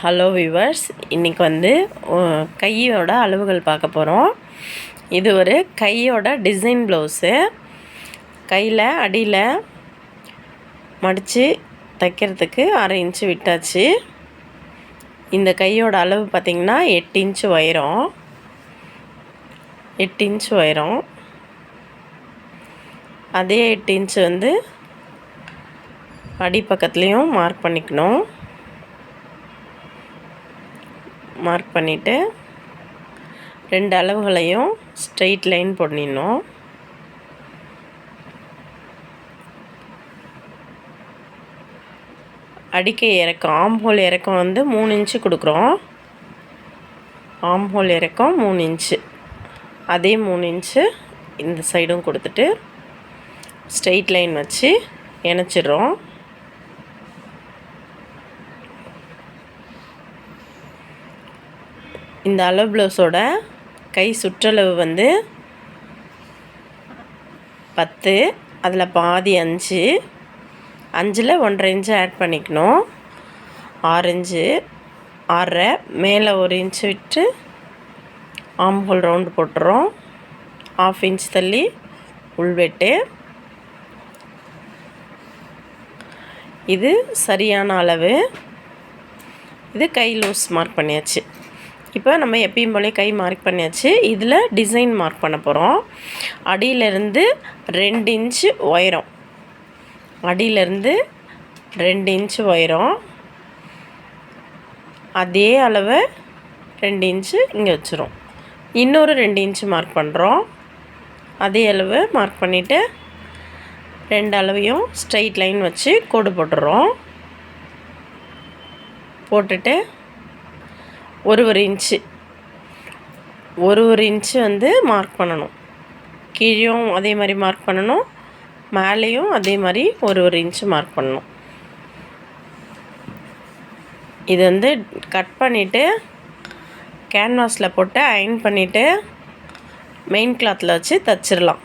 Hello viewers, இன்றைக்கி வந்து கையோட அளவுகள் பார்க்க போகிறோம். இது ஒரு கையோட டிசைன் ப்ளவுஸு. கையில் அடியில் மடித்து தைக்கிறதுக்கு 1/2 இன்ச்சு விட்டாச்சு. இந்த கையோட அளவு பார்த்திங்கன்னா 8 இன்ச்சு உயரம். 8 இன்ச்சு உயரம். அதே 8 இன்ச்சு வந்து அடிப்பக்கத்துலேயும் மார்க் பண்ணிக்கணும். மார்க் பண்ணிவிட்டு 2 அளவுகளையும் ஸ்ட்ரெயிட் லைன் பண்ணிடணும். அடிக்கை இறக்கம், ஆம்ஹோல் இறக்கம் வந்து 3 இன்ச்சு கொடுக்குறோம். ஆம்ஹோல் இறக்கம் 3 இன்ச்சு. அதே 3 இன்ச்சு இந்த சைடும் கொடுத்துட்டு ஸ்ட்ரெயிட் லைன் வச்சு இணைச்சிடுறோம். இந்த அளவு ப்ளவுஸோட கை சுற்றளவு வந்து 10, அதில் பாதி 5, 5ல் 1/2 இன்ச்சு ஆட் பண்ணிக்கணும். 6 இன்ச்சு, 6.5 மேலே 1 இன்ச்சு விட்டு ஆம்ஹோல் ரவுண்டு போட்டுறோம். 1/2 இன்ச் தள்ளி உள்வெட்டு. இது சரியான அளவு. இது கை லூஸ் மார்க் பண்ணியாச்சு. இப்போ நம்ம எப்பயும் போல கை மார்க் பண்ணியாச்சு. இதில் டிசைன் மார்க் பண்ண போகிறோம். அடியிலேருந்து 2 இன்ச்சு உயரம். அடியிலேருந்து 2 இன்ச்சு உயரம். அதே அளவு 2 இன்ச்சு இங்கே வச்சுரும். இன்னொரு 2 இன்ச்சு மார்க் பண்ணுறோம். அதே அளவு மார்க் பண்ணிவிட்டு 2 அளவையும் ஸ்ட்ரெயிட் லைன் வச்சு கோடு போட்டுறோம். போட்டுட்டு 1 இன்ச்சு 1 இன்ச்சு வந்து மார்க் பண்ணணும். கீழேயும் அதே மாதிரி மார்க் பண்ணணும். மேலேயும் அதே மாதிரி 1 இன்ச்சு மார்க் பண்ணணும். இது வந்து கட் பண்ணிவிட்டு கேன்வாஸில் போட்டு அயர்ன் பண்ணிவிட்டு மெயின் கிளாத்தில் வச்சு தச்சிடலாம்.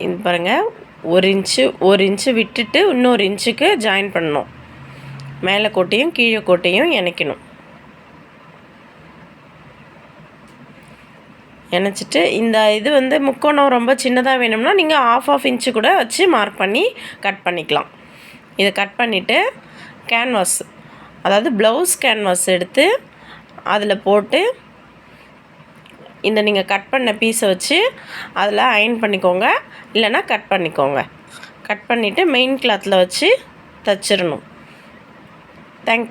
இது பாருங்கள், 1 இன்ச்சு விட்டுட்டு இன்னொரு இன்ச்சுக்கு ஜாயின் பண்ணணும். மேலே கோட்டையும் கீழே கோட்டையும் இணைக்கணும். இணைச்சிட்டு இந்த இது வந்து முக்கோணம் ரொம்ப சின்னதாக வேணும்னா நீங்கள் 1/2 இன்ச்சு கூட வச்சு மார்க் பண்ணி கட் பண்ணிக்கலாம். இதை கட் பண்ணிவிட்டு கேன்வாஸ், அதாவது ப்ளவுஸ் கேன்வாஸ் எடுத்து அதில் போட்டு இந்த நீங்கள் கட் பண்ண பீஸை வச்சு அதில் அயர்ன் பண்ணிக்கோங்க, இல்லைன்னா கட் பண்ணிக்கோங்க. கட் பண்ணிவிட்டு மெயின் கிளாத்தில் வச்சு தச்சிடணும். தேங்க்யூ.